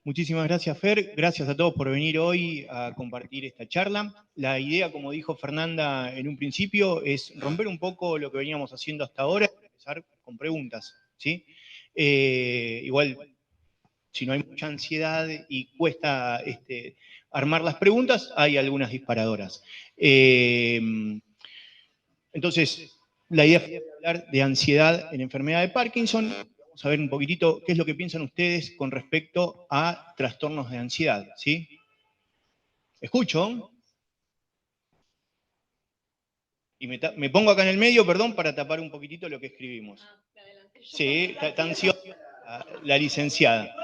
Muchísimas gracias, Fer. Gracias a todos por venir hoy a compartir esta charla. La idea, como dijo Fernanda en un principio, es romper un poco lo que veníamos haciendo hasta ahora y empezar con preguntas, ¿sí? Igual, si no hay mucha ansiedad y cuesta armar las preguntas, hay algunas disparadoras. Entonces, la idea es hablar de ansiedad en enfermedad de Parkinson. Vamos a ver un poquitito qué es lo que piensan ustedes con respecto a trastornos de ansiedad, ¿sí? ¿Escucho? Y me pongo acá en el medio, perdón, para tapar un poquitito lo que escribimos. Sí, está ansiosa la licenciada.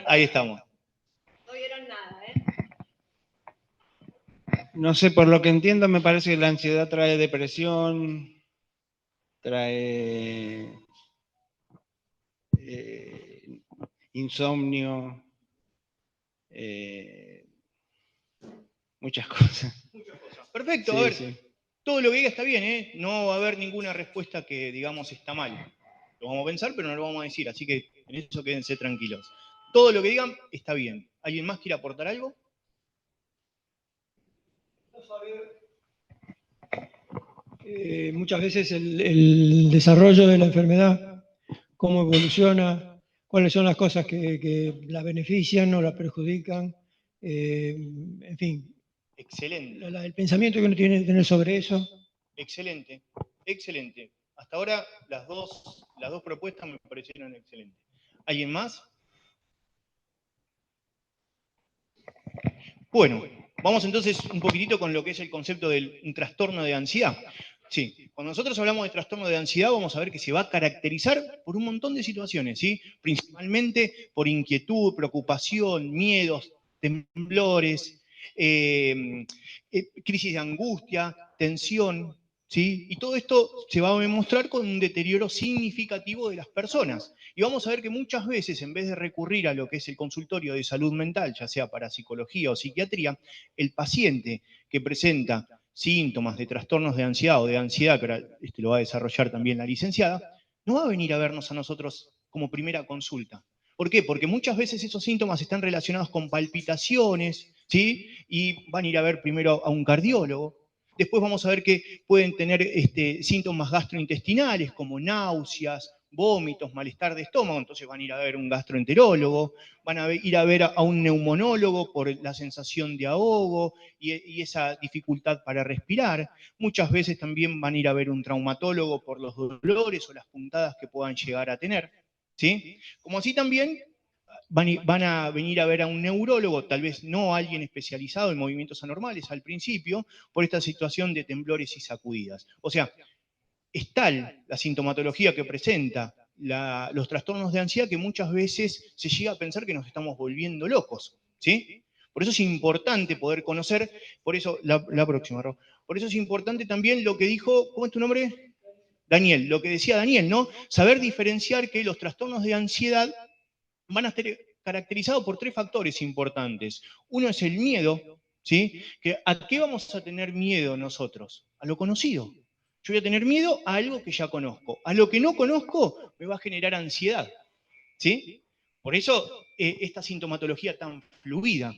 Ahí estamos. No vieron nada, ¿eh? No sé, por lo que entiendo, me parece que la ansiedad trae depresión, trae insomnio, muchas cosas. Perfecto, Sí, a ver, sí. todo lo que diga está bien, ¿eh? No va a haber ninguna respuesta que, digamos, está mal. Lo vamos a pensar, pero no lo vamos a decir, así que en eso quédense tranquilos. Todo lo que digan está bien. ¿Alguien más quiere aportar algo? Muchas veces el desarrollo de la enfermedad, cómo evoluciona, cuáles son las cosas que la benefician o la perjudican, en fin. Excelente. El pensamiento que uno tiene que tener sobre eso. Excelente, excelente. Hasta ahora las dos propuestas me parecieron excelentes. ¿Alguien más? Bueno, vamos entonces un poquitito con lo que es el concepto de un trastorno de ansiedad. Sí, cuando nosotros hablamos de trastorno de ansiedad vamos a ver que se va a caracterizar por un montón de situaciones, ¿sí? Principalmente por inquietud, preocupación, miedos, temblores, crisis de angustia, tensión, ¿sí? Y todo esto se va a demostrar con un deterioro significativo de las personas. Y vamos a ver que muchas veces, en vez de recurrir a lo que es el consultorio de salud mental, ya sea para psicología o psiquiatría, el paciente que presenta síntomas de trastornos de ansiedad o de ansiedad, que ahora lo va a desarrollar también la licenciada, no va a venir a vernos a nosotros como primera consulta. ¿Por qué? Porque muchas veces esos síntomas están relacionados con palpitaciones, ¿sí? Y van a ir a ver primero a un cardiólogo. Después vamos a ver que pueden tener síntomas gastrointestinales como náuseas, vómitos, malestar de estómago, entonces van a ir a ver un gastroenterólogo, van a ir a ver a un neumonólogo por la sensación de ahogo y esa dificultad para respirar. Muchas veces también van a ir a ver un traumatólogo por los dolores o las puntadas que puedan llegar a tener, ¿sí? Como así también van a venir a ver a un neurólogo, tal vez no a alguien especializado en movimientos anormales al principio, por esta situación de temblores y sacudidas. O sea, es tal la sintomatología que presenta los trastornos de ansiedad que muchas veces se llega a pensar que nos estamos volviendo locos, ¿sí? Por eso es importante poder conocer, por eso, la próxima, Ro. Por eso es importante también lo que dijo, ¿cómo es tu nombre? Daniel, lo que decía Daniel, ¿no? Saber diferenciar que los trastornos de ansiedad van a estar caracterizados por tres factores importantes. Uno es el miedo, ¿sí? ¿A qué vamos a tener miedo nosotros? A lo conocido. Yo voy a tener miedo a algo que ya conozco. A lo que no conozco me va a generar ansiedad, ¿sí? Por eso esta sintomatología tan fluida.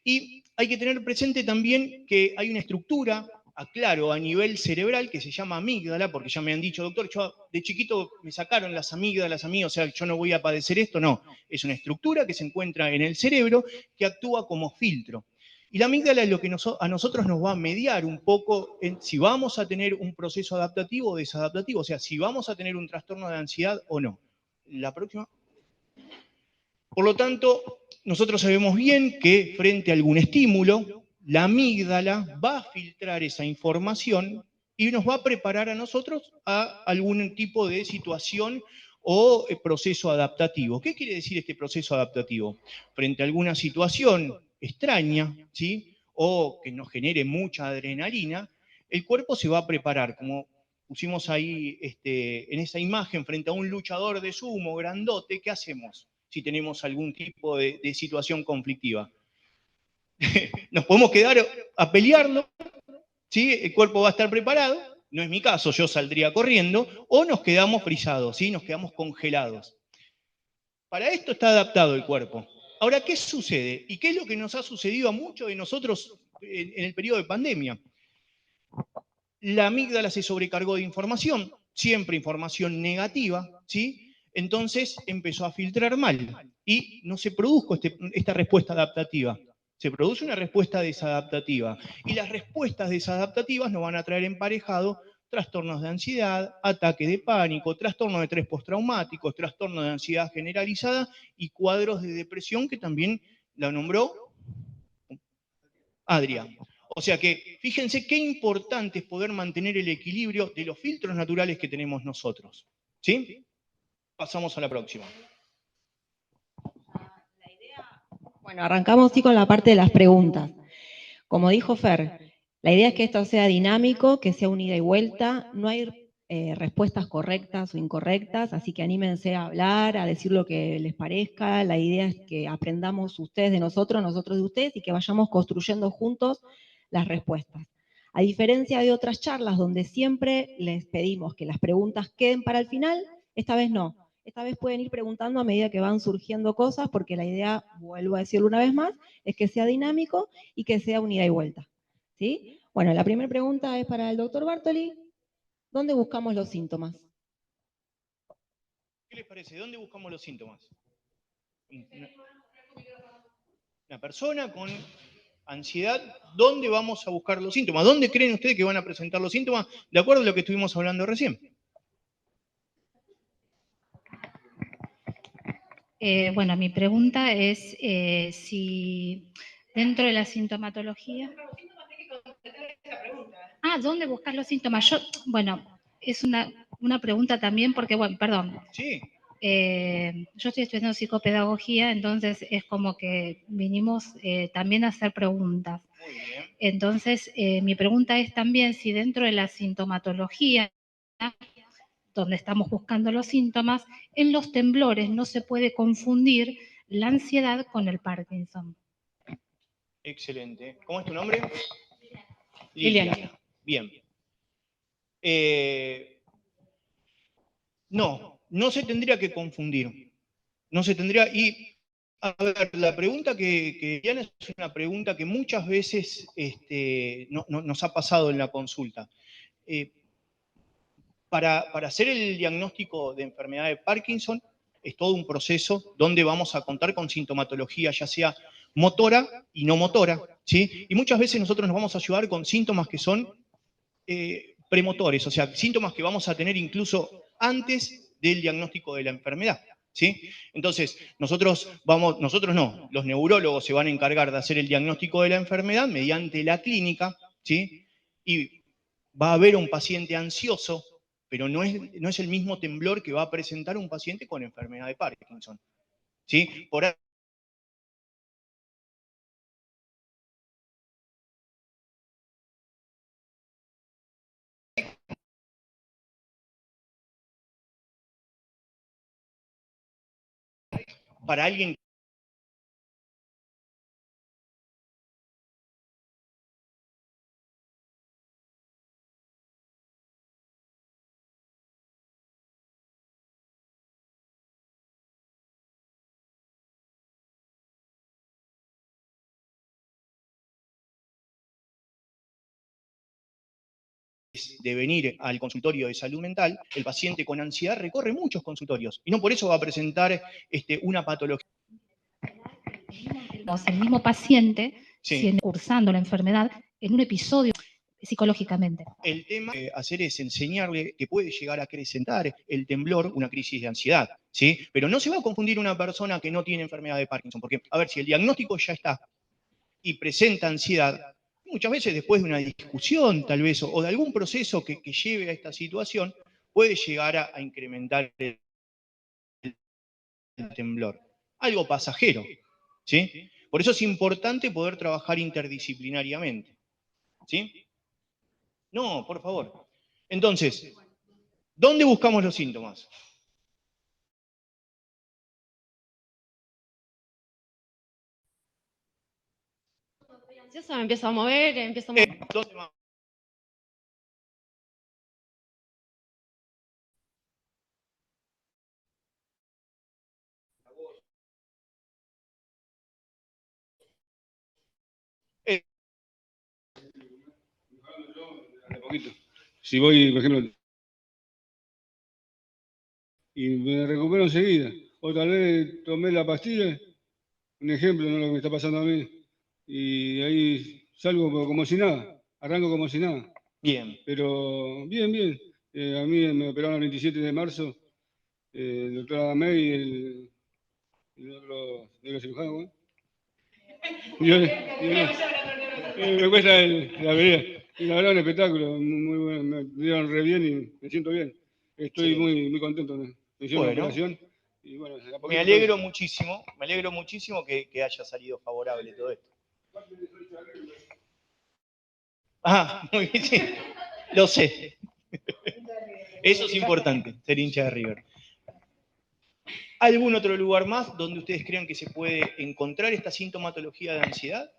Y hay que tener presente también que hay una estructura, aclaro, a nivel cerebral que se llama amígdala, porque ya me han dicho, doctor, yo de chiquito me sacaron las amígdalas a mí, o sea, yo no voy a padecer esto. No, es una estructura que se encuentra en el cerebro que actúa como filtro. Y la amígdala es lo que a nosotros nos va a mediar un poco en si vamos a tener un proceso adaptativo o desadaptativo, o sea, si vamos a tener un trastorno de ansiedad o no. La próxima. Por lo tanto, nosotros sabemos bien que frente a algún estímulo, la amígdala va a filtrar esa información y nos va a preparar a nosotros a algún tipo de situación o proceso adaptativo. ¿Qué quiere decir este proceso adaptativo? Frente a alguna situación extraña, ¿sí? O que nos genere mucha adrenalina, el cuerpo se va a preparar, como pusimos ahí en esa imagen, frente a un luchador de sumo grandote. ¿Qué hacemos si tenemos algún tipo de situación conflictiva? Nos podemos quedar a pelearlo, ¿sí? El cuerpo va a estar preparado, no es mi caso, yo saldría corriendo, o nos quedamos frisados, ¿sí? Nos quedamos congelados. Para esto está adaptado el cuerpo. Ahora, ¿qué sucede? ¿Y qué es lo que nos ha sucedido a muchos de nosotros en el periodo de pandemia? La amígdala se sobrecargó de información, siempre información negativa, ¿sí? Entonces empezó a filtrar mal y no se produjo esta respuesta adaptativa. Se produce una respuesta desadaptativa. Y las respuestas desadaptativas nos van a traer emparejado trastornos de ansiedad, ataque de pánico, trastornos de estrés postraumáticos, trastornos de ansiedad generalizada y cuadros de depresión que también la nombró Adrián. O sea que fíjense qué importante es poder mantener el equilibrio de los filtros naturales que tenemos nosotros. ¿Sí? Pasamos a la próxima. Bueno, arrancamos sí con la parte de las preguntas. Como dijo Fer, la idea es que esto sea dinámico, que sea un ida y vuelta, no hay respuestas correctas o incorrectas, así que anímense a hablar, a decir lo que les parezca. La idea es que aprendamos ustedes de nosotros, nosotros de ustedes, y que vayamos construyendo juntos las respuestas. A diferencia de otras charlas donde siempre les pedimos que las preguntas queden para el final, esta vez no. Esta vez pueden ir preguntando a medida que van surgiendo cosas, porque la idea, vuelvo a decirlo una vez más, es que sea dinámico y que sea un ida y vuelta. ¿Sí? Bueno, la primera pregunta es para el doctor Bartoli. ¿Dónde buscamos los síntomas? ¿Qué les parece? ¿Dónde buscamos los síntomas? Una persona con ansiedad, ¿dónde vamos a buscar los síntomas? ¿Dónde creen ustedes que van a presentar los síntomas? De acuerdo a lo que estuvimos hablando recién. Bueno, mi pregunta es si dentro de la sintomatología... ¿Dónde buscar los síntomas? Bueno, es una pregunta también porque, bueno, perdón. Sí. Yo estoy estudiando psicopedagogía, entonces es como que vinimos también a hacer preguntas. Muy bien. Entonces, mi pregunta es también si dentro de la sintomatología, donde estamos buscando los síntomas, en los temblores no se puede confundir la ansiedad con el Parkinson. Excelente. ¿Cómo es tu nombre? Liliana. Bien. No se tendría que confundir. No se tendría... Y, a ver, la pregunta que Diana es una pregunta que muchas veces nos ha pasado en la consulta. Para hacer el diagnóstico de enfermedad de Parkinson es todo un proceso donde vamos a contar con sintomatología, ya sea motora y no motora, ¿sí? Y muchas veces nosotros nos vamos a ayudar con síntomas que son premotores, o sea, síntomas que vamos a tener incluso antes del diagnóstico de la enfermedad, ¿sí? Entonces, nosotros no, los neurólogos se van a encargar de hacer el diagnóstico de la enfermedad mediante la clínica, ¿sí? Y va a haber un paciente ansioso, pero no es el mismo temblor que va a presentar un paciente con enfermedad de Parkinson, ¿sí? Por ahí, para alguien de venir al consultorio de salud mental, el paciente con ansiedad recorre muchos consultorios y no por eso va a presentar una patología. El mismo paciente, Sí. cursando la enfermedad, en un episodio psicológicamente. El tema que hacer es enseñarle que puede llegar a acrecentar el temblor una crisis de ansiedad, ¿sí? Pero no se va a confundir una persona que no tiene enfermedad de Parkinson, porque, a ver, si el diagnóstico ya está y presenta ansiedad, muchas veces después de una discusión, tal vez, o de algún proceso que lleve a esta situación, puede llegar a incrementar el temblor. Algo pasajero, ¿sí? Por eso es importante poder trabajar interdisciplinariamente, ¿sí? No, por favor. Entonces, ¿dónde buscamos los síntomas? Ansiosa, me empiezo a mover, empiezo a mover. ¿Dónde más? poquito. Si voy, por ejemplo, y me recupero enseguida, o tal vez tomé la pastilla, un ejemplo, no lo que me está pasando a mí, y ahí salgo como si nada, arranco como si nada. Bien. Pero bien, bien. A mí me operaron el 27 de marzo, el doctor Adamey y el otro neurocirujano, ¿no? Me cuesta la vereda. Y la verdad, un espectáculo, muy bueno, me dieron re bien y me siento bien. Estoy muy contento. Me hicieron la operación. Y bueno, me alegro muchísimo que haya salido favorable todo esto. Ah, muy bien, sí, lo sé. Eso es importante, ser hincha de River. ¿Algún otro lugar más donde ustedes crean que se puede encontrar esta sintomatología de ansiedad?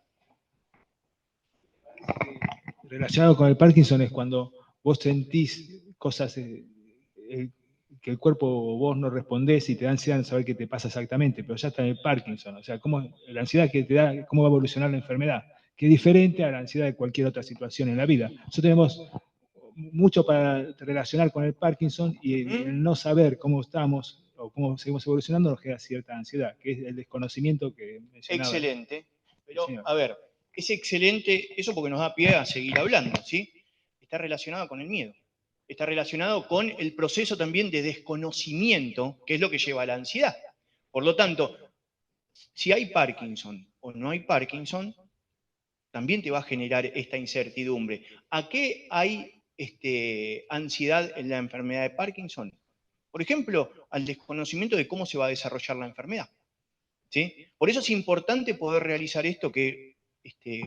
Relacionado con el Parkinson es cuando vos sentís cosas que el cuerpo o vos no respondés y te da ansiedad no saber qué te pasa exactamente, pero ya está en el Parkinson. O sea, la ansiedad que te da, cómo va a evolucionar la enfermedad, que es diferente a la ansiedad de cualquier otra situación en la vida. Nosotros tenemos mucho para relacionar con el Parkinson y el no saber cómo estamos o cómo seguimos evolucionando nos genera cierta ansiedad, que es el desconocimiento que mencionaba. Excelente. Pero, a ver, es excelente eso porque nos da pie a seguir hablando, ¿sí? Está relacionado con el miedo. Está relacionado con el proceso también de desconocimiento, que es lo que lleva a la ansiedad. Por lo tanto, si hay Parkinson o no hay Parkinson, también te va a generar esta incertidumbre. ¿A qué hay ansiedad en la enfermedad de Parkinson? Por ejemplo, al desconocimiento de cómo se va a desarrollar la enfermedad. ¿Sí? Por eso es importante poder realizar esto que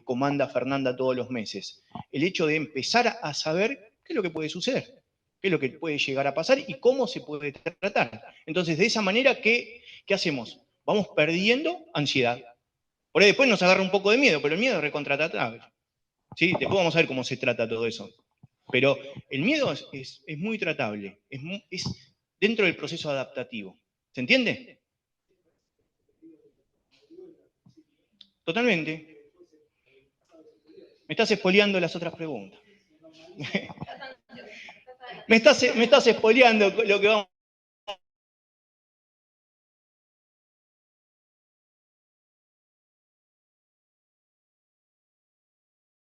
comanda Fernanda todos los meses. El hecho de empezar a saber qué es lo que puede suceder, qué es lo que puede llegar a pasar y cómo se puede tratar. Entonces, de esa manera, ¿qué hacemos? Vamos perdiendo ansiedad. Por ahí después nos agarra un poco de miedo, pero el miedo es recontratable. ¿Sí? Después vamos a ver cómo se trata todo eso. Pero el miedo es muy tratable, es dentro del proceso adaptativo. ¿Se entiende? Totalmente. Me estás espoleando las otras preguntas. me estás espoleando lo que vamos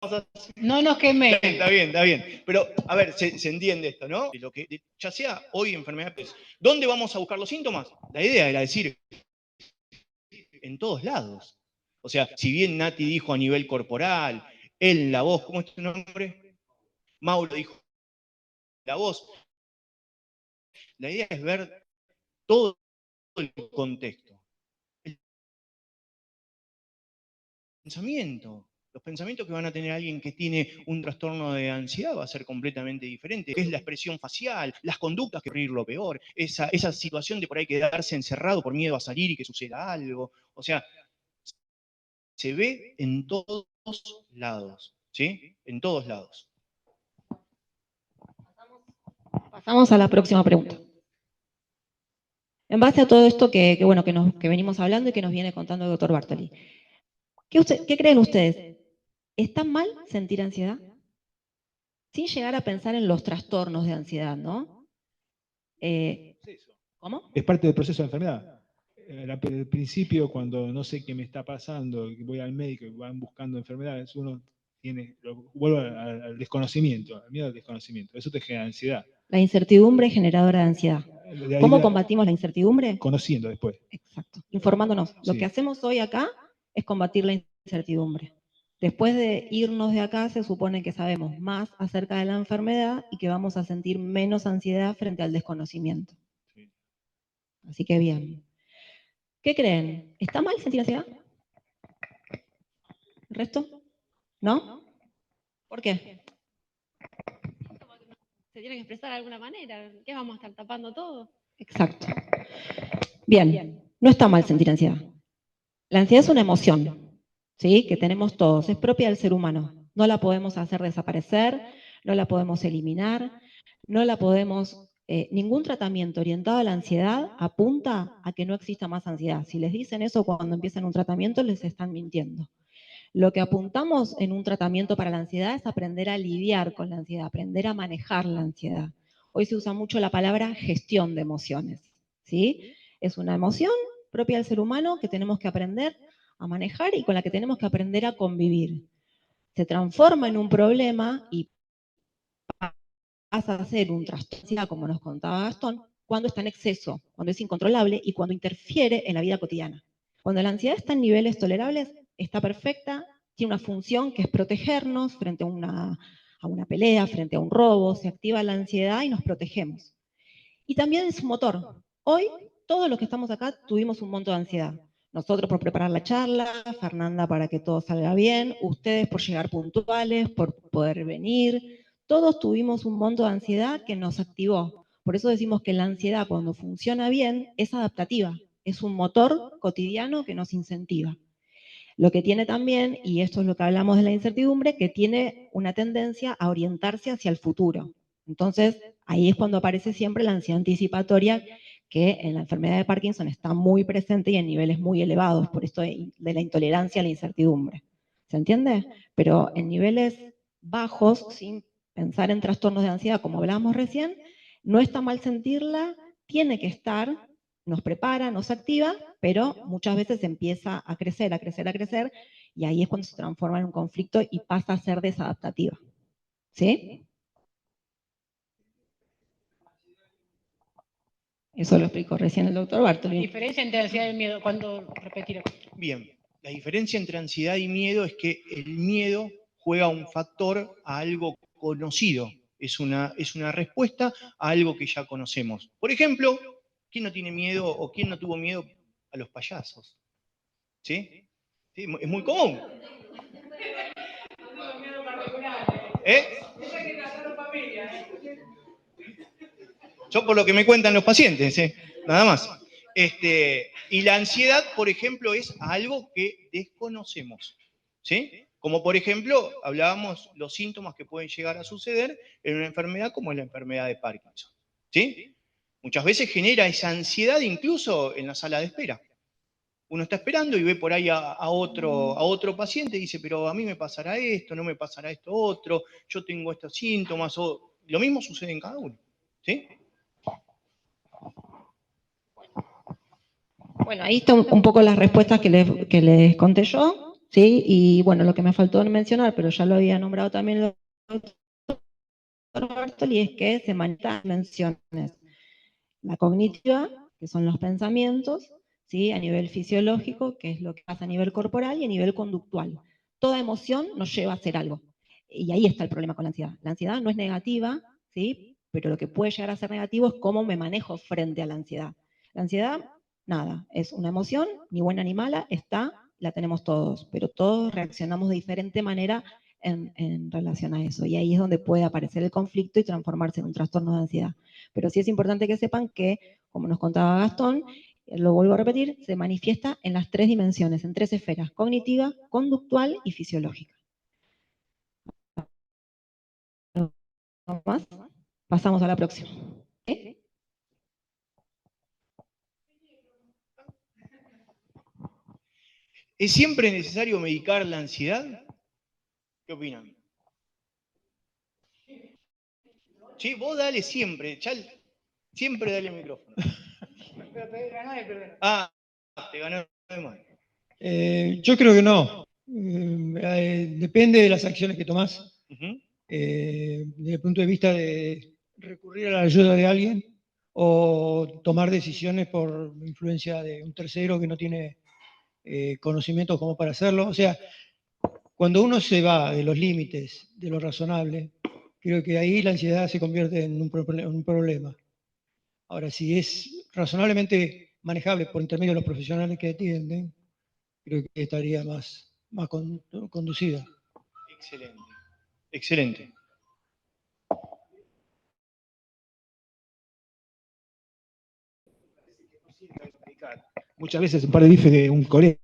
a hacer. No nos quememos. Está bien. Pero, a ver, se entiende esto, ¿no? Ya sea hoy enfermedades. ¿Dónde vamos a buscar los síntomas? La idea era decir, en todos lados. O sea, si bien Nati dijo a nivel corporal, él, la voz, ¿cómo es tu nombre? Mauro dijo la voz. La idea es ver todo el contexto. El pensamiento. Los pensamientos que van a tener alguien que tiene un trastorno de ansiedad va a ser completamente diferente. Que es la expresión facial, las conductas que ocurrir lo peor, esa situación de por ahí quedarse encerrado por miedo a salir y que suceda algo. O sea, se ve en todos lados, ¿sí? En todos lados. Pasamos a la próxima pregunta. En base a todo esto que venimos hablando y que nos viene contando el doctor Bartoli, ¿qué creen ustedes? ¿Está mal sentir ansiedad? Sin llegar a pensar en los trastornos de ansiedad, ¿no? ¿Cómo? Es parte del proceso de enfermedad. Al principio, cuando no sé qué me está pasando, voy al médico y van buscando enfermedades, uno vuelve al desconocimiento, al miedo al desconocimiento. Eso te genera ansiedad. La incertidumbre generadora de ansiedad. ¿Cómo combatimos la incertidumbre? Conociendo después. Exacto, informándonos. Sí. Lo que hacemos hoy acá es combatir la incertidumbre. Después de irnos de acá, se supone que sabemos más acerca de la enfermedad y que vamos a sentir menos ansiedad frente al desconocimiento. Sí. Así que bien. ¿Qué creen? ¿Está mal sentir ansiedad? ¿El resto? ¿No? ¿Por qué? Se tiene que expresar de alguna manera. ¿Qué vamos a estar tapando todo? Exacto. Bien, no está mal sentir ansiedad. La ansiedad es una emoción, ¿sí? Que tenemos todos, es propia del ser humano. No la podemos hacer desaparecer, no la podemos eliminar, no la podemos... ningún tratamiento orientado a la ansiedad apunta a que no exista más ansiedad. Si les dicen eso cuando empiezan un tratamiento, les están mintiendo. Lo que apuntamos en un tratamiento para la ansiedad es aprender a lidiar con la ansiedad, aprender a manejar la ansiedad. Hoy se usa mucho la palabra gestión de emociones, ¿sí? Es una emoción propia del ser humano que tenemos que aprender a manejar y con la que tenemos que aprender a convivir. Se transforma en un problema y pasa a ser un trastorno, como nos contaba Gastón, cuando está en exceso, cuando es incontrolable y cuando interfiere en la vida cotidiana. Cuando la ansiedad está en niveles tolerables, está perfecta, tiene una función que es protegernos frente a una pelea, frente a un robo, se activa la ansiedad y nos protegemos. Y también es un motor. Hoy, todos los que estamos acá tuvimos un monto de ansiedad. Nosotros por preparar la charla, Fernanda para que todo salga bien, ustedes por llegar puntuales, por poder venir. Todos tuvimos un monto de ansiedad que nos activó. Por eso decimos que la ansiedad, cuando funciona bien, es adaptativa. Es un motor cotidiano que nos incentiva. Lo que tiene también, y esto es lo que hablamos de la incertidumbre, que tiene una tendencia a orientarse hacia el futuro. Entonces, ahí es cuando aparece siempre la ansiedad anticipatoria, que en la enfermedad de Parkinson está muy presente y en niveles muy elevados, por esto de la intolerancia a la incertidumbre. ¿Se entiende? Pero en niveles bajos, sin pensar en trastornos de ansiedad, como hablábamos recién, no está mal sentirla, tiene que estar, nos prepara, nos activa, pero muchas veces empieza a crecer, a crecer, a crecer, y ahí es cuando se transforma en un conflicto y pasa a ser desadaptativa. ¿Sí? Eso lo explicó recién el doctor Bartoli. La diferencia entre ansiedad y miedo, ¿cuándo repetir? Bien, la diferencia entre ansiedad y miedo es que el miedo juega un factor a algo conocido. Es una respuesta a algo que ya conocemos. Por ejemplo, ¿quién no tiene miedo o quién no tuvo miedo a los payasos? ¿Sí? ¿Sí? Es muy común. ¿Eh? Yo por lo que me cuentan los pacientes, nada más. Y la ansiedad, por ejemplo, es algo que desconocemos. ¿Sí? Como por ejemplo, hablábamos los síntomas que pueden llegar a suceder en una enfermedad como es la enfermedad de Parkinson. ¿Sí? Muchas veces genera esa ansiedad incluso en la sala de espera. Uno está esperando y ve por ahí a otro paciente y dice, pero a mí me pasará esto, no me pasará esto otro, yo tengo estos síntomas, o lo mismo sucede en cada uno. ¿Sí? Bueno, ahí están un poco las respuestas que les conté yo, ¿sí? Y bueno, lo que me faltó mencionar, pero ya lo había nombrado también el doctor Bartoli, es que se manejan dimensiones. La cognitiva, que son los pensamientos, ¿sí? A nivel fisiológico, que es lo que pasa a nivel corporal, y a nivel conductual. Toda emoción nos lleva a hacer algo. Y ahí está el problema con la ansiedad. La ansiedad no es negativa, ¿sí? Pero lo que puede llegar a ser negativo es cómo me manejo frente a la ansiedad. La ansiedad, nada, es una emoción, ni buena ni mala, la tenemos todos, pero todos reaccionamos de diferente manera en relación a eso. Y ahí es donde puede aparecer el conflicto y transformarse en un trastorno de ansiedad. Pero sí es importante que sepan que, como nos contaba Gastón, lo vuelvo a repetir, se manifiesta en las 3 dimensiones, en 3 esferas: cognitiva, conductual y fisiológica. ¿No más? Pasamos a la próxima. ¿Sí? ¿Es siempre necesario medicar la ansiedad? ¿Qué opinan? Sí, vos dale siempre, siempre dale el micrófono. Ah, te ganó de más. Yo creo que no. Depende de las acciones que tomás. Desde el punto de vista de recurrir a la ayuda de alguien o tomar decisiones por influencia de un tercero que no tiene conocimientos como para hacerlo. O sea, cuando uno se va de los límites de lo razonable, creo que ahí la ansiedad se convierte en un problema. Ahora, si es razonablemente manejable por intermedio de los profesionales que atienden, creo que estaría más conducida. Excelente, excelente. Muchas veces un par de bifes de un colega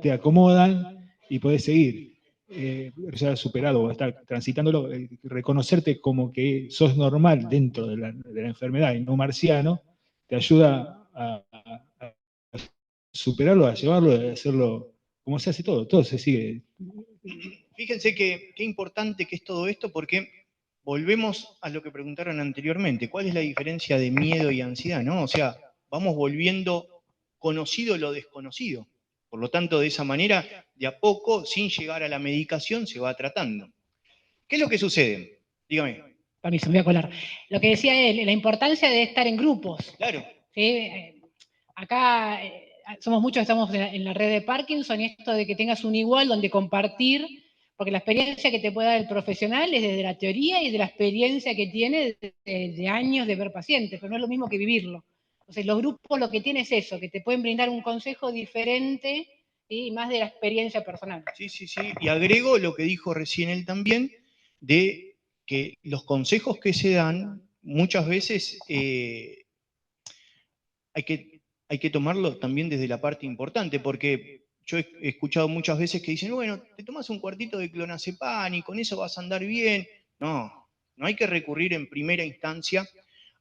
te acomodan y podés seguir. Ya superado o estar transitándolo, reconocerte como que sos normal dentro de la enfermedad y no marciano, te ayuda a superarlo, a llevarlo, a hacerlo como se hace todo se sigue. Fíjense qué importante que es todo esto, porque volvemos a lo que preguntaron anteriormente. ¿Cuál es la diferencia de miedo y ansiedad? ¿No? O sea, vamos volviendo conocido lo desconocido. Por lo tanto, de esa manera, de a poco, sin llegar a la medicación, se va tratando. ¿Qué es lo que sucede? Dígame. Permiso, me voy a colar. Lo que decía él, la importancia de estar en grupos. Claro. ¿Sí? Acá somos muchos que estamos en la red de Parkinson, y esto de que tengas un igual donde compartir, porque la experiencia que te puede dar el profesional es desde la teoría y de la experiencia que tiene de años de ver pacientes, pero no es lo mismo que vivirlo. Entonces, los grupos lo que tienen es eso, que te pueden brindar un consejo diferente y más de la experiencia personal. Sí, sí, sí. Y agrego lo que dijo recién él también, de que los consejos que se dan muchas veces hay que tomarlo también desde la parte importante, porque yo he escuchado muchas veces que dicen, bueno, te tomas un cuartito de clonazepam y con eso vas a andar bien. No, no hay que recurrir en primera instancia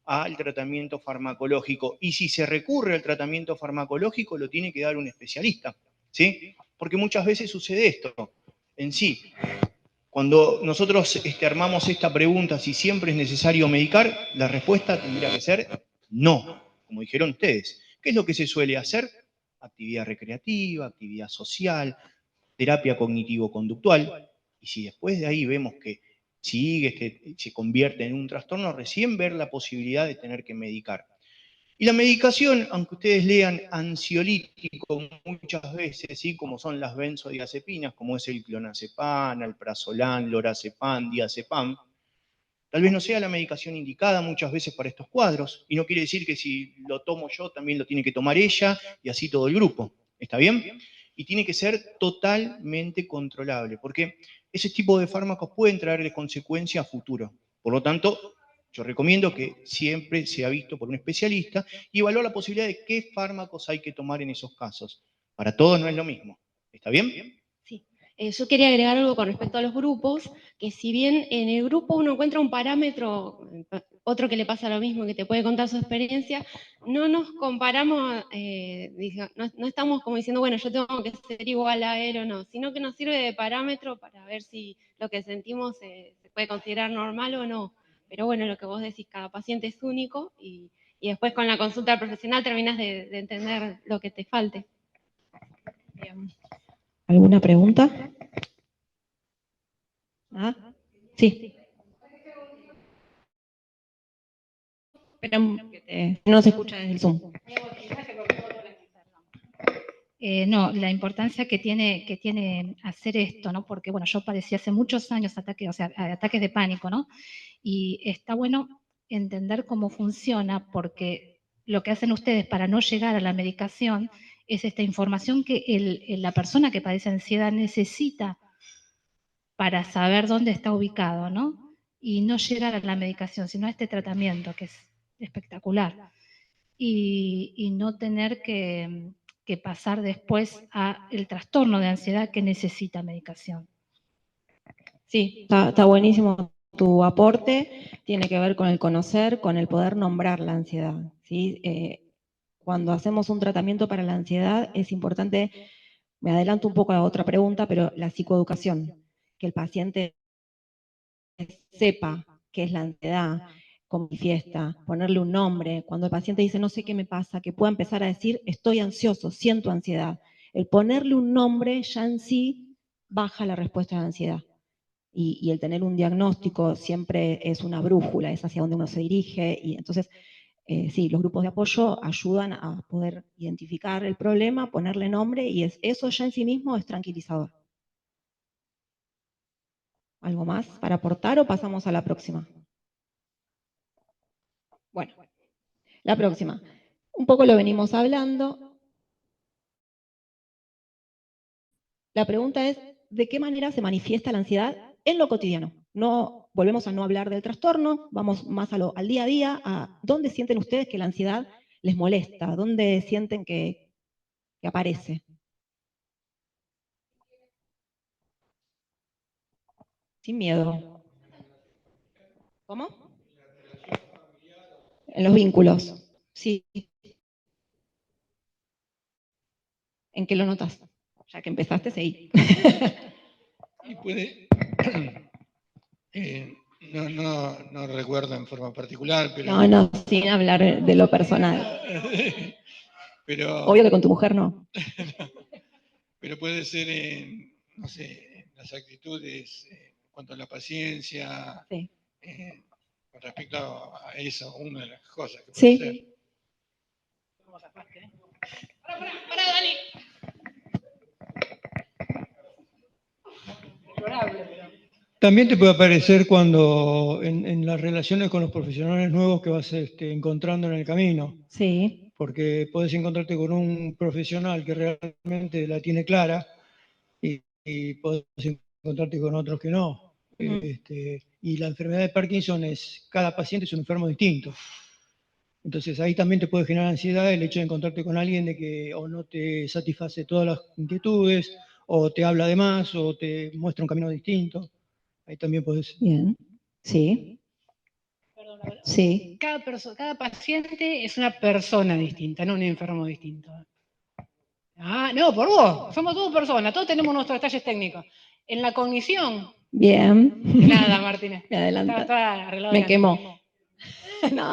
al tratamiento farmacológico. Y si se recurre al tratamiento farmacológico, lo tiene que dar un especialista, ¿sí? Porque muchas veces sucede esto en sí. Cuando nosotros armamos esta pregunta, si siempre es necesario medicar, la respuesta tendría que ser no, como dijeron ustedes. ¿Qué es lo que se suele hacer? Actividad recreativa, actividad social, terapia cognitivo-conductual. Y si después de ahí vemos que sigue, que se convierte en un trastorno, recién ver la posibilidad de tener que medicar. Y la medicación, aunque ustedes lean ansiolítico muchas veces, ¿sí? Como son las benzodiazepinas, como es el clonazepam, alprazolam, lorazepam, diazepam, tal vez no sea la medicación indicada muchas veces para estos cuadros, y no quiere decir que si lo tomo yo, también lo tiene que tomar ella, y así todo el grupo. ¿Está bien? Y tiene que ser totalmente controlable, porque ese tipo de fármacos pueden traerle consecuencias a futuro. Por lo tanto, yo recomiendo que siempre sea visto por un especialista y evaluar la posibilidad de qué fármacos hay que tomar en esos casos. Para todos no es lo mismo. ¿Está bien? Sí. Yo quería agregar algo con respecto a los grupos, que si bien en el grupo uno encuentra un parámetro, otro que le pasa lo mismo, que te puede contar su experiencia, no nos comparamos, no estamos como diciendo, bueno, yo tengo que ser igual a él o no, sino que nos sirve de parámetro para ver si lo que sentimos se puede considerar normal o no. Pero bueno, lo que vos decís, cada paciente es único y después con la consulta profesional terminas de entender lo que te falte. Bien. ¿Alguna pregunta? ¿Ah? Sí. Pero no se escucha desde el Zoom. No, la importancia que tiene hacer esto, ¿no? Porque, bueno, yo padecí hace muchos años ataques de pánico, ¿no? Y está bueno entender cómo funciona, porque lo que hacen ustedes para no llegar a la medicación es esta información que la persona que padece ansiedad necesita para saber dónde está ubicado, ¿no? Y no llegar a la medicación, sino a este tratamiento, que es espectacular. Y no tener que pasar después al trastorno de ansiedad que necesita medicación. Sí, está buenísimo tu aporte. Tiene que ver con el conocer, con el poder nombrar la ansiedad, ¿sí? Cuando hacemos un tratamiento para la ansiedad es importante, me adelanto un poco a otra pregunta, pero la psicoeducación, que el paciente sepa qué es la ansiedad, cómo manifiesta, ponerle un nombre. Cuando el paciente dice no sé qué me pasa, que pueda empezar a decir estoy ansioso, siento ansiedad. El ponerle un nombre ya en sí baja la respuesta a la ansiedad. Y el tener un diagnóstico siempre es una brújula, es hacia donde uno se dirige. Y entonces, sí, los grupos de apoyo ayudan a poder identificar el problema, ponerle nombre, y eso ya en sí mismo es tranquilizador. ¿Algo más para aportar o pasamos a la próxima? Bueno, la próxima. Un poco lo venimos hablando. La pregunta es, ¿de qué manera se manifiesta la ansiedad en lo cotidiano? No, volvemos a no hablar del trastorno, vamos más al día a día, a dónde sienten ustedes que la ansiedad les molesta, dónde sienten que aparece. Sin miedo. ¿Cómo? En los vínculos. Sí. ¿En qué lo notas? Ya que empezaste, seguí. Y puede, no recuerdo en forma particular, pero... No, sin hablar de lo personal. Pero, Obvio que con tu mujer no. pero puede ser en, no sé, en las actitudes, en cuanto a la paciencia, Sí. con respecto a eso, una de las cosas que puede Sí. ser. Pará, Dani. También te puede aparecer cuando en las relaciones con los profesionales nuevos que vas encontrando en el camino, Sí. porque puedes encontrarte con un profesional que realmente la tiene clara y puedes encontrarte con otros que no. Y la enfermedad de Parkinson cada paciente es un enfermo distinto. Entonces ahí también te puede generar ansiedad el hecho de encontrarte con alguien de que o no te satisface todas las inquietudes, o te habla de más, o te muestra un camino distinto. Ahí también puedes... Bien. Sí. Sí. Cada paciente es una persona distinta, no un enfermo distinto. Ah, no, por vos. Somos todos personas, todos tenemos nuestros detalles técnicos. En la cognición. Bien. Nada, Martínez. Me adelanta. Estaba arreglado. Me quemó. No.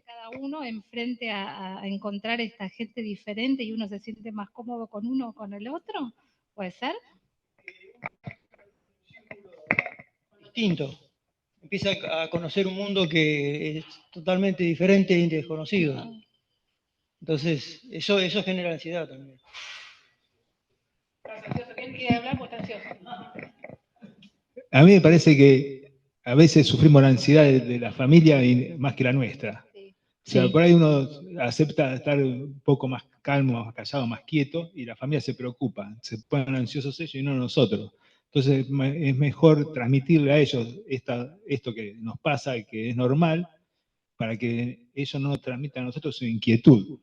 Cada uno enfrente a encontrar esta gente diferente y uno se siente más cómodo con uno o con el otro. ¿Puede ser? Distinto. Empieza a conocer un mundo que es totalmente diferente y desconocido. Entonces, eso genera ansiedad también. ¿Quién quiere hablar? Pues está ansioso. A mí me parece que a veces sufrimos la ansiedad de la familia más que la nuestra. O sea, Sí. por ahí uno acepta estar un poco más calmo, más callado, más quieto, y la familia se preocupa, se ponen ansiosos ellos y no nosotros. Entonces es mejor transmitirle a ellos esto que nos pasa, que es normal, para que ellos no nos transmitan a nosotros su inquietud.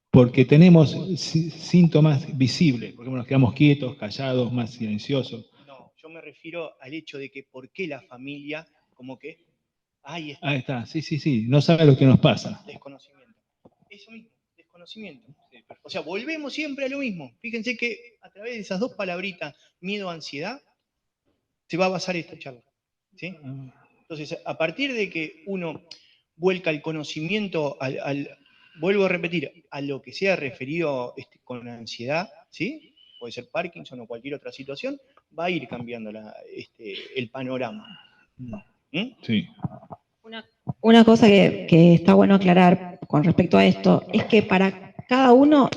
Porque tenemos síntomas visibles, por ejemplo, nos quedamos quietos, callados, más silenciosos. No, yo me refiero al hecho de que por qué la familia, como que, ahí está. Ahí está, sí, no sabe lo que nos pasa. Desconocimiento. Eso mismo, desconocimiento. O sea, volvemos siempre a lo mismo. Fíjense que a través de esas dos palabritas, miedo, ansiedad, se va a basar esta charla. ¿Sí? Entonces, a partir de que uno vuelca el conocimiento vuelvo a repetir, a lo que sea referido con ansiedad, ¿sí? Puede ser Parkinson o cualquier otra situación, va a ir cambiando el panorama. ¿Mm? Sí. Una cosa que está bueno aclarar con respecto a esto es que para cada uno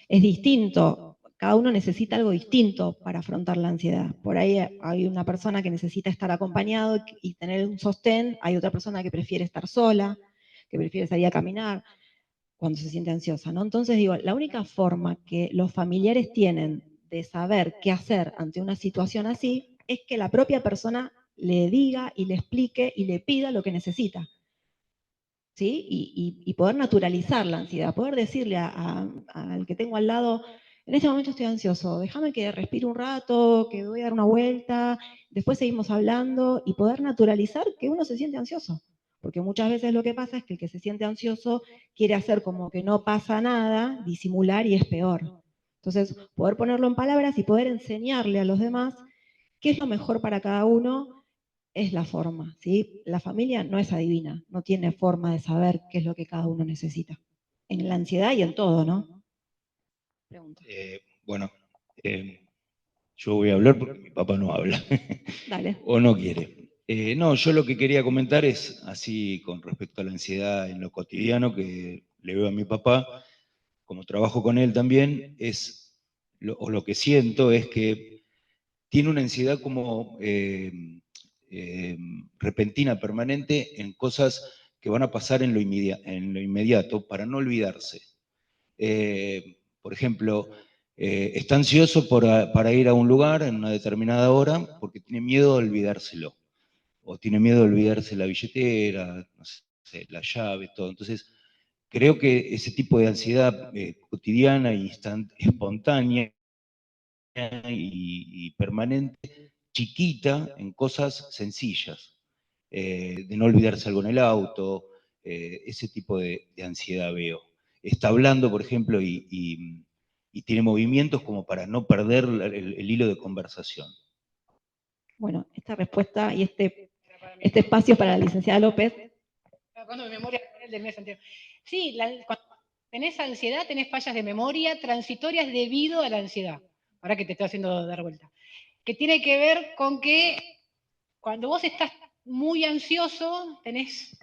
es distinto. Cada uno necesita algo distinto para afrontar la ansiedad. Por ahí hay una persona que necesita estar acompañado y tener un sostén, hay otra persona que prefiere estar sola, que prefiere salir a caminar cuando se siente ansiosa, ¿no? Entonces digo, la única forma que los familiares tienen de saber qué hacer ante una situación así es que la propia persona le diga y le explique y le pida lo que necesita. ¿Sí? Y poder naturalizar la ansiedad, poder decirle al que tengo al lado, en este momento estoy ansioso, déjame que respire un rato, que voy a dar una vuelta, después seguimos hablando y poder naturalizar que uno se siente ansioso. Porque muchas veces lo que pasa es que el que se siente ansioso quiere hacer como que no pasa nada, disimular y es peor. Entonces, poder ponerlo en palabras y poder enseñarle a los demás qué es lo mejor para cada uno es la forma, ¿sí? La familia no es adivina, no tiene forma de saber qué es lo que cada uno necesita. En la ansiedad y en todo, ¿no? Pregunta. Bueno, yo voy a hablar porque mi papá no habla. Dale. O no quiere. No, yo lo que quería comentar es, así con respecto a la ansiedad en lo cotidiano que le veo a mi papá, como trabajo con él también, o lo que siento es que tiene una ansiedad como repentina, permanente, en cosas que van a pasar en lo inmediato para no olvidarse. Por ejemplo, está ansioso para ir a un lugar en una determinada hora porque tiene miedo de olvidárselo, o tiene miedo de olvidarse la billetera, no sé, la llave, todo. Entonces, creo que ese tipo de ansiedad cotidiana y espontánea y permanente, chiquita, en cosas sencillas, de no olvidarse algo en el auto, ese tipo de ansiedad veo. Está hablando, por ejemplo, y tiene movimientos como para no perder el hilo de conversación. Bueno, esta respuesta y este espacio para la licenciada López. Cuando mi memoria del mes anterior. Sí, cuando tenés ansiedad, tenés fallas de memoria transitorias debido a la ansiedad. Ahora que te estoy haciendo dar vuelta. Que tiene que ver con que cuando vos estás muy ansioso, tenés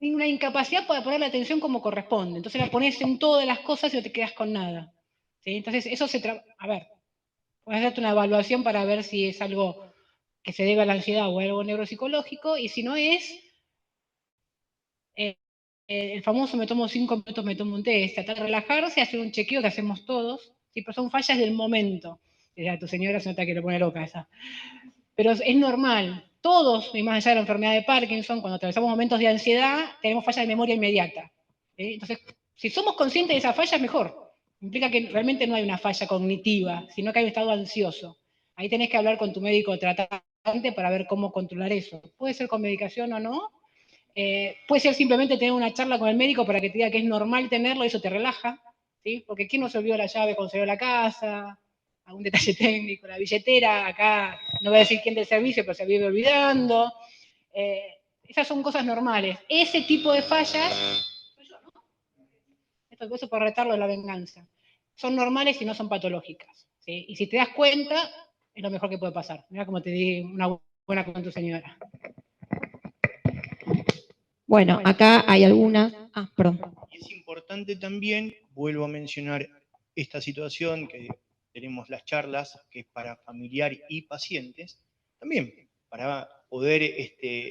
una incapacidad para poner la atención como corresponde. Entonces la pones en todas las cosas y no te quedas con nada. ¿Sí? Entonces eso a ver, puedes hacerte una evaluación para ver si es algo que se debe a la ansiedad o algo neuropsicológico, y si no es, el famoso me tomo 5 minutos, me tomo un té, tratar de relajarse, hacer un chequeo que hacemos todos, ¿sí? Pero son fallas del momento. Tu señora se nota que le pone loca esa. Pero es normal. Todos, y más allá de la enfermedad de Parkinson, cuando atravesamos momentos de ansiedad, tenemos fallas de memoria inmediata. ¿Sí? Entonces, si somos conscientes de esa falla, mejor. Implica que realmente no hay una falla cognitiva, sino que hay un estado ansioso. Ahí tenés que hablar con tu médico tratante para ver cómo controlar eso. Puede ser con medicación o no. Puede ser simplemente tener una charla con el médico para que te diga que es normal tenerlo y eso te relaja. ¿Sí? Porque ¿quién no se olvidó la llave cuando salió a la casa? Algún detalle técnico, la billetera, acá no voy a decir quién del servicio, pero se vive olvidando. Esas son cosas normales. Ese tipo de fallas, eso por retarlo de la venganza, son normales y no son patológicas. ¿Sí? Y si te das cuenta, es lo mejor que puede pasar. Mira como te di una buena con tu señora. Bueno, acá hay algunas. Perdón. Y es importante también, vuelvo a mencionar esta situación que tenemos las charlas, que es para familiar y pacientes, también para poder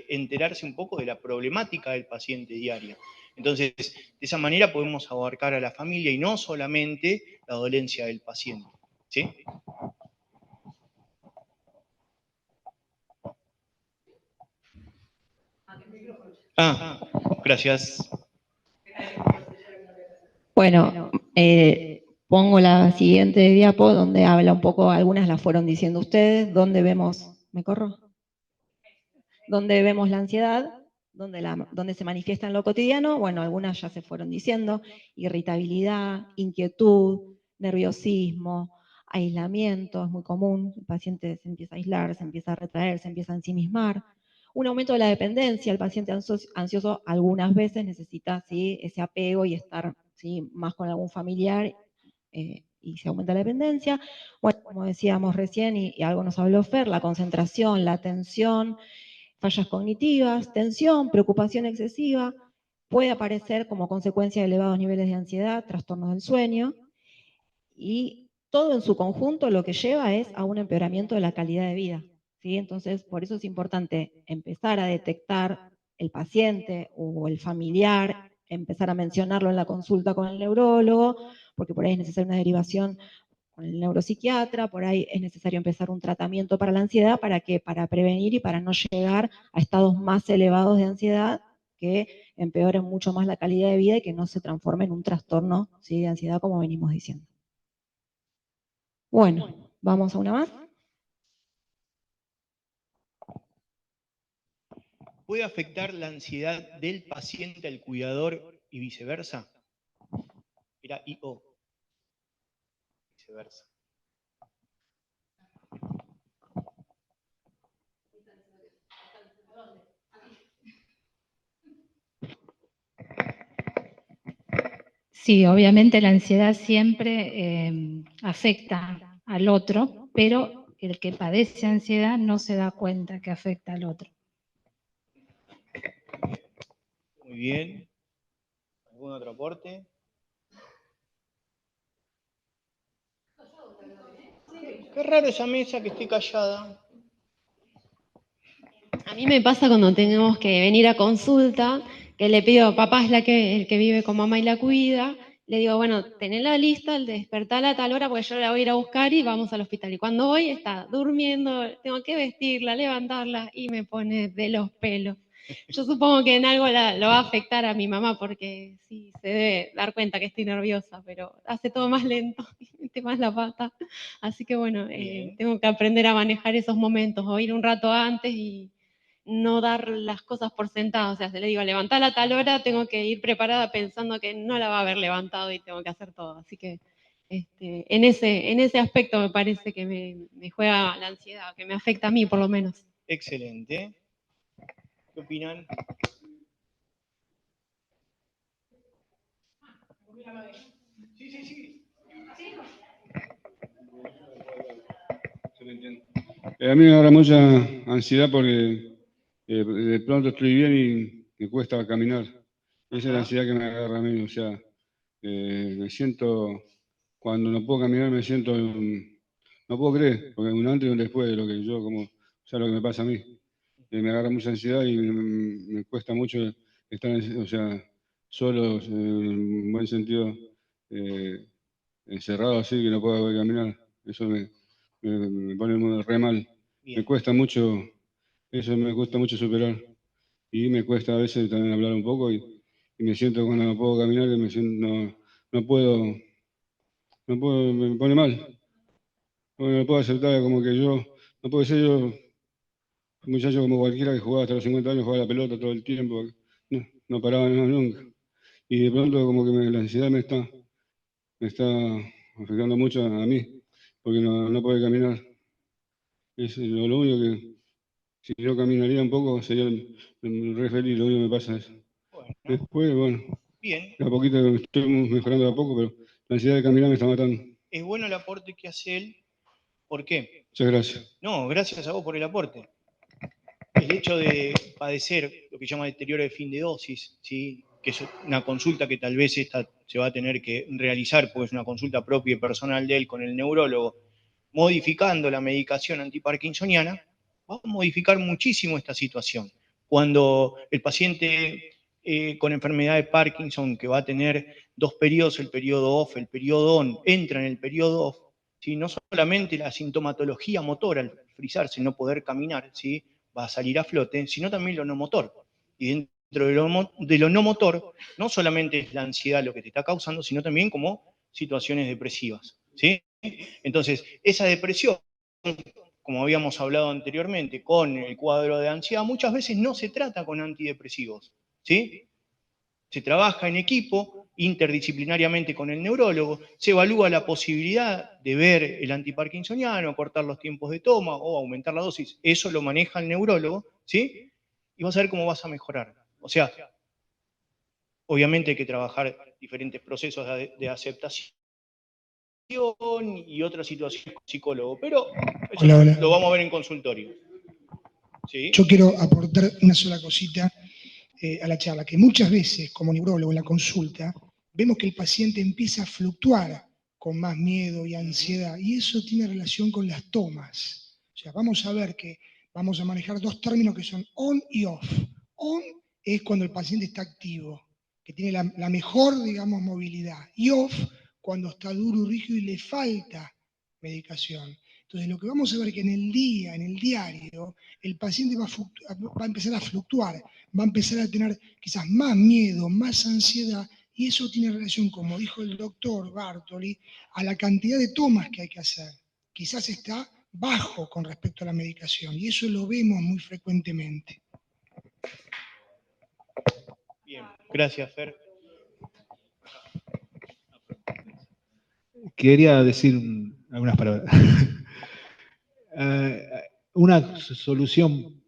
enterarse un poco de la problemática del paciente diaria. Entonces, de esa manera podemos abarcar a la familia y no solamente la dolencia del paciente. ¿Sí? Gracias. Bueno, pongo la siguiente diapo donde habla un poco, algunas las fueron diciendo ustedes, donde vemos, ¿me corro? Donde vemos la ansiedad, donde se manifiesta en lo cotidiano, bueno, algunas ya se fueron diciendo, irritabilidad, inquietud, nerviosismo, aislamiento, es muy común, el paciente se empieza a aislar, se empieza a retraer, se empieza a ensimismar. Un aumento de la dependencia, el paciente ansioso algunas veces necesita, ¿sí?, ese apego y estar, ¿sí?, más con algún familiar, y se aumenta la dependencia. Bueno, como decíamos recién, y algo nos habló Fer, la concentración, la atención, fallas cognitivas, tensión, preocupación excesiva, puede aparecer como consecuencia de elevados niveles de ansiedad, trastornos del sueño, y todo en su conjunto lo que lleva es a un empeoramiento de la calidad de vida. ¿Sí? Entonces, por eso es importante empezar a detectar el paciente o el familiar, empezar a mencionarlo en la consulta con el neurólogo, porque por ahí es necesaria una derivación con el neuropsiquiatra, por ahí es necesario empezar un tratamiento para la ansiedad, ¿para qué? Para prevenir y para no llegar a estados más elevados de ansiedad que empeoren mucho más la calidad de vida y que no se transforme en un trastorno, ¿sí?, de ansiedad, como venimos diciendo. Bueno, vamos a una más. ¿Puede afectar la ansiedad del paciente al cuidador y viceversa? Era I-O. Viceversa. Sí, obviamente la ansiedad siempre afecta al otro, pero el que padece ansiedad no se da cuenta que afecta al otro. Muy bien. ¿Algún otro aporte? Qué raro esa mesa que esté callada. A mí me pasa cuando tenemos que venir a consulta, que le pido a papá, es el que vive con mamá y la cuida, le digo, bueno, tené la lista, el despertarla a tal hora, porque yo la voy a ir a buscar y vamos al hospital. Y cuando voy está durmiendo, tengo que vestirla, levantarla, y me pone de los pelos. Yo supongo que en algo lo va a afectar a mi mamá, porque sí, se debe dar cuenta que estoy nerviosa, pero hace todo más lento, y mete más la pata. Así que bueno, tengo que aprender a manejar esos momentos, o ir un rato antes y no dar las cosas por sentadas. O sea, se le digo, levantala a tal hora, tengo que ir preparada pensando que no la va a haber levantado y tengo que hacer todo. Así que en ese aspecto me parece que me juega la ansiedad, que me afecta a mí por lo menos. Excelente. ¿Qué opinan? Sí. A mí me agarra mucha ansiedad porque de pronto estoy bien y me cuesta caminar. Esa es la ansiedad que me agarra a mí. O sea, me siento, cuando no puedo caminar, me siento, no puedo creer, porque un antes y un después de lo que yo, como, o sea, lo que me pasa a mí. Me agarra mucha ansiedad y me cuesta mucho estar, o sea, solo, en un buen sentido, encerrado así, que no puedo caminar. Eso me pone re mal. Bien. Me cuesta mucho, eso me cuesta mucho superar. Y me cuesta a veces también hablar un poco y me siento cuando no puedo caminar, que me siento, no puedo, me pone mal. No puedo aceptar como que yo, no puedo ser yo un muchacho como cualquiera que jugaba hasta los 50 años, jugaba la pelota todo el tiempo, no paraba nunca. Y de pronto como que la ansiedad me está afectando mucho a mí, porque no puedo caminar. Es lo único que, si yo caminaría un poco, sería re feliz, lo único que me pasa es. Bueno, Después, bueno, bien. a poquito estoy mejorando a poco, pero la ansiedad de caminar me está matando. Es bueno el aporte que hace él. ¿Por qué? Muchas gracias. No, gracias a vos por el aporte. El hecho de padecer lo que llama deterioro de fin de dosis, ¿sí? Que es una consulta que tal vez esta se va a tener que realizar, porque es una consulta propia y personal de él con el neurólogo, modificando la medicación antiparkinsoniana, va a modificar muchísimo esta situación. Cuando el paciente con enfermedad de Parkinson, que va a tener dos periodos, el periodo off, el periodo on, entra en el periodo off, ¿sí? No solamente la sintomatología motora, al frisarse, no poder caminar, ¿sí? Va a salir a flote, sino también lo no motor. Y dentro de lo no motor, no solamente es la ansiedad lo que te está causando, sino también como situaciones depresivas, ¿sí? Entonces, esa depresión, como habíamos hablado anteriormente, con el cuadro de ansiedad, muchas veces no se trata con antidepresivos, ¿sí? Se trabaja en equipo, interdisciplinariamente con el neurólogo, se evalúa la posibilidad de ver el antiparkinsoniano, cortar los tiempos de toma o aumentar la dosis, eso lo maneja el neurólogo, ¿sí? Y vas a ver cómo vas a mejorar. O sea, obviamente hay que trabajar diferentes procesos de aceptación y otras situaciones con psicólogo, pero eso Hola. lo vamos a ver en consultorio. ¿Sí? Yo quiero aportar una sola cosita a la charla, que muchas veces como neurólogo en la consulta vemos que el paciente empieza a fluctuar con más miedo y ansiedad, y eso tiene relación con las tomas. O sea, vamos a ver que vamos a manejar dos términos que son on y off. On es cuando el paciente está activo, que tiene la mejor, digamos, movilidad, y off cuando está duro y rígido y le falta medicación. Entonces, lo que vamos a ver es que en el día, en el diario, el paciente va a empezar a fluctuar, va a empezar a tener quizás más miedo, más ansiedad, y eso tiene relación, como dijo el doctor Bartoli, a la cantidad de tomas que hay que hacer. Quizás está bajo con respecto a la medicación, y eso lo vemos muy frecuentemente. Bien, gracias, Fer. Quería decir algunas palabras. Una solución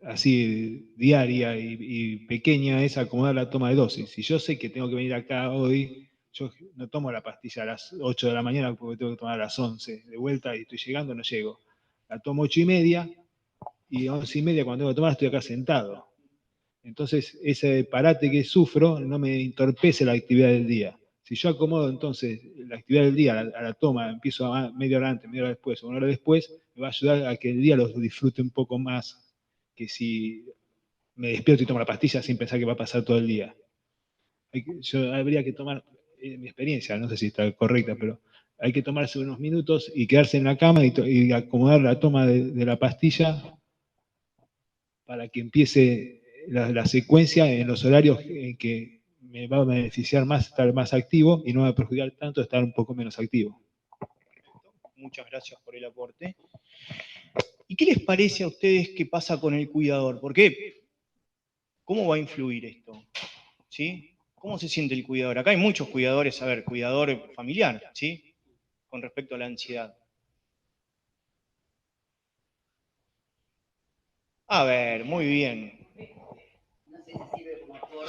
así diaria y pequeña es acomodar la toma de dosis. Si yo sé que tengo que venir acá hoy, yo no tomo la pastilla a las 8 de la mañana porque tengo que tomar a las 11 de vuelta y estoy llegando, no llego. La tomo 8:30 y 11:30 cuando tengo que tomar estoy acá sentado. Entonces ese parate que sufro no me entorpece la actividad del día. Si yo acomodo entonces la actividad del día a la toma, empiezo a media hora antes, media hora después o una hora después, me va a ayudar a que el día lo disfrute un poco más que si me despierto y tomo la pastilla sin pensar que va a pasar todo el día. Yo habría que tomar, mi experiencia, no sé si está correcta, pero hay que tomarse unos minutos y quedarse en la cama y acomodar la toma de la pastilla para que empiece la secuencia en los horarios en que me va a beneficiar más estar más activo y no me va a perjudicar tanto estar un poco menos activo. Muchas gracias por el aporte. ¿Y qué les parece a ustedes que pasa con el cuidador? ¿Por qué? ¿Cómo va a influir esto? ¿Sí? ¿Cómo se siente el cuidador? Acá hay muchos cuidadores, a ver, cuidador familiar, ¿sí? Con respecto a la ansiedad. A ver, muy bien.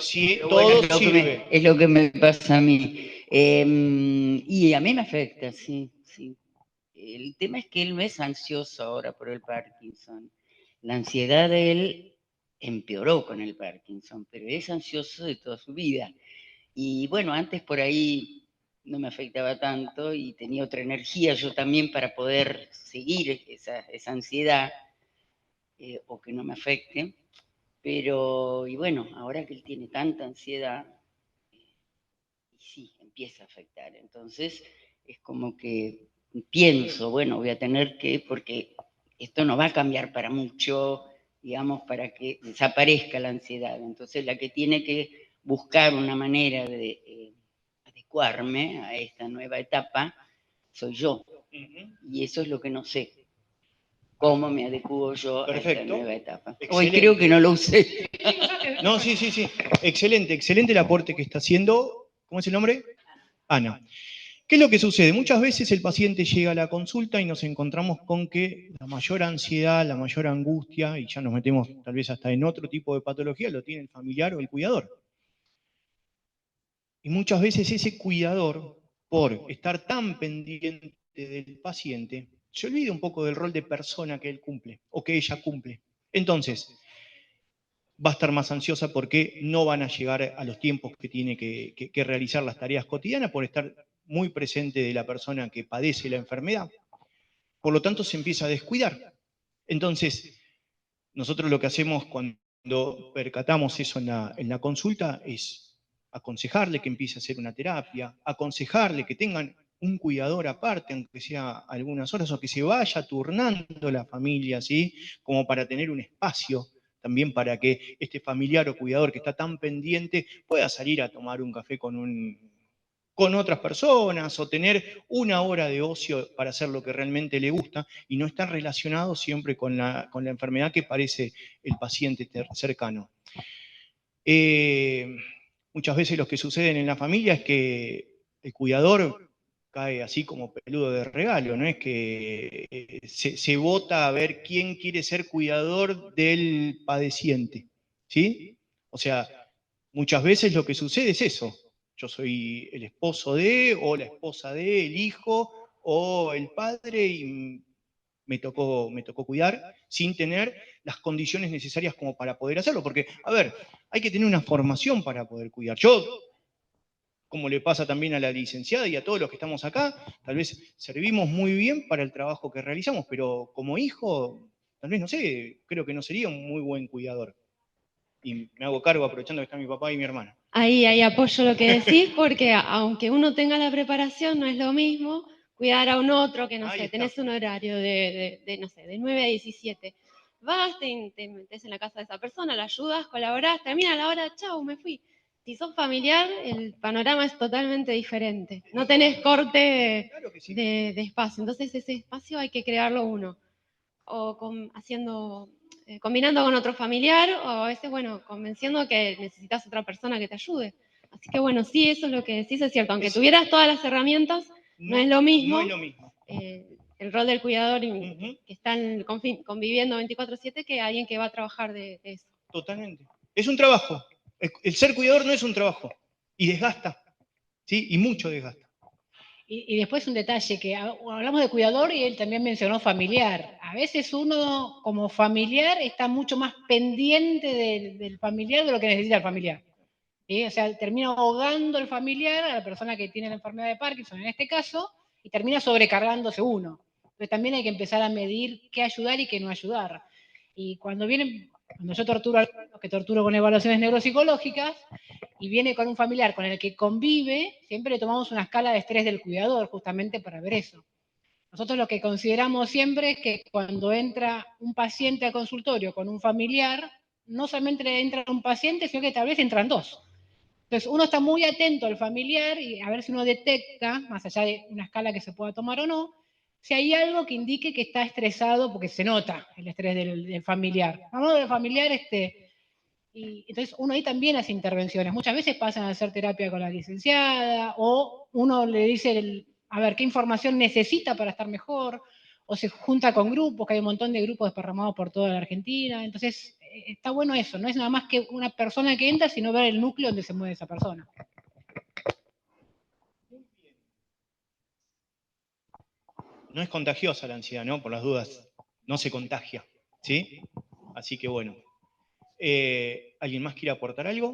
Sí, Pero todo bueno, sirve. es lo que me pasa a mí. Y a mí me afecta, sí, sí. El tema es que él no es ansioso ahora por el Parkinson. La ansiedad de él empeoró con el Parkinson, pero es ansioso de toda su vida. Y bueno, antes por ahí no me afectaba tanto y tenía otra energía yo también para poder seguir esa ansiedad o que no me afecte. Pero, y bueno, ahora que él tiene tanta ansiedad, sí, empieza a afectar. Entonces, es como que pienso, bueno, voy a tener que, porque esto no va a cambiar para mucho, digamos, para que desaparezca la ansiedad. Entonces, la que tiene que buscar una manera de adecuarme a esta nueva etapa soy yo. Y eso es lo que no sé. ¿Cómo me adecuo yo a esta nueva etapa? Hoy creo que no lo usé. No, sí, sí, sí. Excelente, excelente el aporte que está haciendo. ¿Cómo es el nombre? Ana. ¿Qué es lo que sucede? Muchas veces el paciente llega a la consulta y nos encontramos con que la mayor ansiedad, la mayor angustia, y ya nos metemos tal vez hasta en otro tipo de patología, lo tiene el familiar o el cuidador. Y muchas veces ese cuidador, por estar tan pendiente del paciente, se olvida un poco del rol de persona que él cumple o que ella cumple. Entonces, va a estar más ansiosa porque no van a llegar a los tiempos que tiene que realizar las tareas cotidianas por estar muy presente de la persona que padece la enfermedad. Por lo tanto, se empieza a descuidar. Entonces, nosotros lo que hacemos cuando percatamos eso en la consulta es aconsejarle que empiece a hacer una terapia, aconsejarle que tengan un cuidador aparte, aunque sea algunas horas, o que se vaya turnando la familia, ¿sí? Como para tener un espacio también para que este familiar o cuidador que está tan pendiente pueda salir a tomar un café con otras personas o tener una hora de ocio para hacer lo que realmente le gusta y no estar relacionado siempre con la enfermedad que parece el paciente cercano. Muchas veces lo que sucede en la familia es que el cuidador cae así como peludo de regalo, no es que se vota a ver quién quiere ser cuidador del padeciente, ¿sí? O sea, muchas veces lo que sucede es eso. Yo soy el esposo de, o la esposa de, el hijo, o el padre, y me tocó cuidar sin tener las condiciones necesarias como para poder hacerlo. Porque, a ver, hay que tener una formación para poder cuidar. Yo, como le pasa también a la licenciada y a todos los que estamos acá, tal vez servimos muy bien para el trabajo que realizamos, pero como hijo, tal vez, no sé, creo que no sería un muy buen cuidador. Y me hago cargo aprovechando que está mi papá y mi hermana. Ahí apoyo lo que decís, porque aunque uno tenga la preparación, no es lo mismo cuidar a un otro que, no sé, tenés un horario no sé, de 9 a 17. Vas, te metes en la casa de esa persona, la ayudas, colaborás, termina la hora, chau, me fui. Si sos familiar, el panorama es totalmente diferente. No tenés corte de espacio. Entonces ese espacio hay que crearlo uno. O combinando con otro familiar, o a veces, bueno, convenciendo que necesitas otra persona que te ayude. Así que bueno, sí, eso es lo que decís, es cierto. Aunque tuvieras todas las herramientas, no es lo mismo. No es lo mismo. El rol del cuidador que están conviviendo 24/7 que alguien que va a trabajar de eso. Totalmente. Es un trabajo. El ser cuidador no es un trabajo. Y desgasta. ¿Sí? Y mucho desgasta. Y después un detalle, que hablamos de cuidador y él también mencionó familiar. A veces uno como familiar está mucho más pendiente del familiar de lo que necesita el familiar. ¿Sí? O sea, termina ahogando el familiar a la persona que tiene la enfermedad de Parkinson, en este caso, y termina sobrecargándose uno. Entonces también hay que empezar a medir qué ayudar y qué no ayudar. Y cuando yo torturo a los que torturo con evaluaciones neuropsicológicas, y viene con un familiar con el que convive, siempre le tomamos una escala de estrés del cuidador, justamente para ver eso. Nosotros lo que consideramos siempre es que cuando entra un paciente al consultorio con un familiar, no solamente entra un paciente, sino que tal vez entran dos. Entonces uno está muy atento al familiar y a ver si uno detecta, más allá de una escala que se pueda tomar o no, si hay algo que indique que está estresado, porque se nota el estrés del familiar. Hablando del familiar, y entonces uno ahí también hace intervenciones. Muchas veces pasan a hacer terapia con la licenciada, o uno le dice, a ver, qué información necesita para estar mejor, o se junta con grupos, que hay un montón de grupos desparramados por toda la Argentina. Entonces, está bueno eso, no es nada más que una persona que entra, sino ver el núcleo donde se mueve esa persona. No es contagiosa la ansiedad, ¿no? Por las dudas, no se contagia, ¿sí? Así que bueno. ¿Alguien más quiere aportar algo?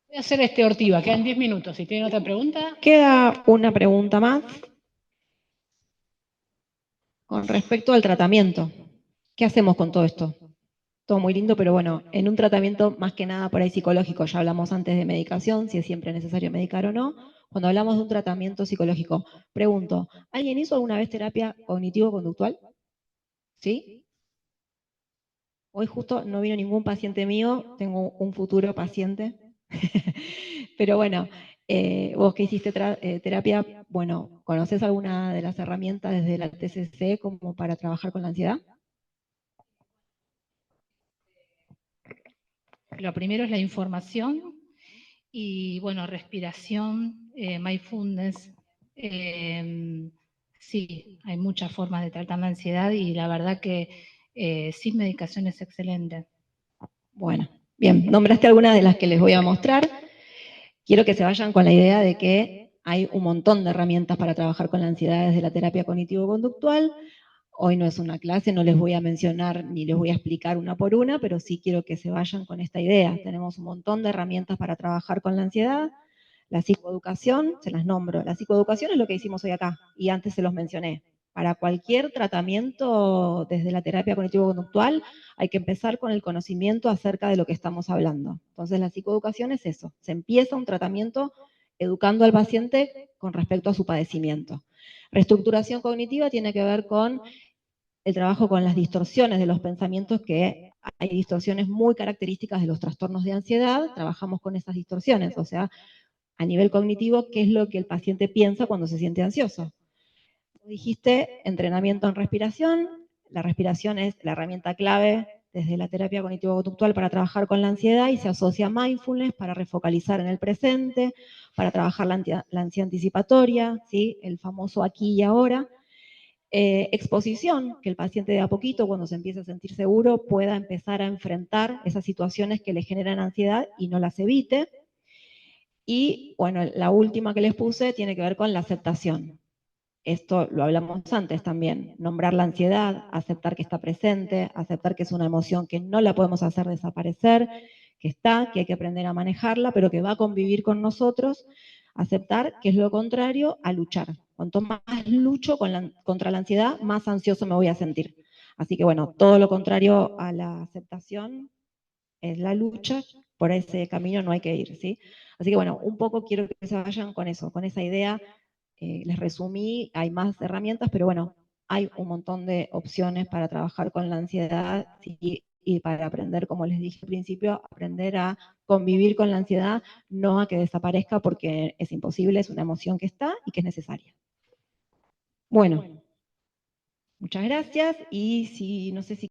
Voy a hacer Ortiva, quedan 10 minutos. Si tienen otra pregunta. Queda una pregunta más con respecto al tratamiento. ¿Qué hacemos con todo esto? Todo muy lindo, pero bueno, en un tratamiento más que nada por ahí psicológico, ya hablamos antes de medicación, si es siempre necesario medicar o no. Cuando hablamos de un tratamiento psicológico, pregunto, ¿alguien hizo alguna vez terapia cognitivo-conductual? ¿Sí? Hoy justo no vino ningún paciente mío, tengo un futuro paciente. Pero bueno, vos que hiciste terapia, bueno, ¿conoces alguna de las herramientas desde la TCC como para trabajar con la ansiedad? Lo primero es la información y, bueno, respiración, mindfulness. Sí, hay muchas formas de tratar la ansiedad y la verdad que sin medicación es excelente. Bueno, bien, nombraste algunas de las que les voy a mostrar. Quiero que se vayan con la idea de que hay un montón de herramientas para trabajar con la ansiedad desde la terapia cognitivo-conductual. Hoy no es una clase, no les voy a mencionar ni les voy a explicar una por una, pero sí quiero que se vayan con esta idea. Tenemos un montón de herramientas para trabajar con la ansiedad. La psicoeducación, se las nombro. La psicoeducación es lo que hicimos hoy acá, y antes se los mencioné. Para cualquier tratamiento desde la terapia cognitivo-conductual hay que empezar con el conocimiento acerca de lo que estamos hablando. Entonces la psicoeducación es eso. Se empieza un tratamiento educando al paciente con respecto a su padecimiento. Reestructuración cognitiva tiene que ver con el trabajo con las distorsiones de los pensamientos, que hay distorsiones muy características de los trastornos de ansiedad, trabajamos con esas distorsiones, o sea, a nivel cognitivo, qué es lo que el paciente piensa cuando se siente ansioso. Dijiste entrenamiento en respiración, la respiración es la herramienta clave desde la terapia cognitivo-conductual para trabajar con la ansiedad y se asocia a mindfulness para refocalizar en el presente, para trabajar la ansiedad anticipatoria, ¿sí? El famoso aquí y ahora. Exposición, que el paciente de a poquito, cuando se empieza a sentir seguro, pueda empezar a enfrentar esas situaciones que le generan ansiedad y no las evite. Y bueno, la última que les puse tiene que ver con la aceptación. Esto lo hablamos antes también, nombrar la ansiedad, aceptar que está presente, aceptar que es una emoción que no la podemos hacer desaparecer, que está, que hay que aprender a manejarla, pero que va a convivir con nosotros, aceptar que es lo contrario a luchar. Cuanto más lucho contra la ansiedad, más ansioso me voy a sentir. Así que bueno, todo lo contrario a la aceptación es la lucha, por ese camino no hay que ir, ¿sí? Así que bueno, un poco quiero que se vayan con eso, con esa idea. Les resumí, hay más herramientas, pero bueno, hay un montón de opciones para trabajar con la ansiedad, ¿sí? Y para aprender, como les dije al principio, aprender a convivir con la ansiedad, no a que desaparezca porque es imposible, es una emoción que está y que es necesaria. Bueno, muchas gracias y si no sé si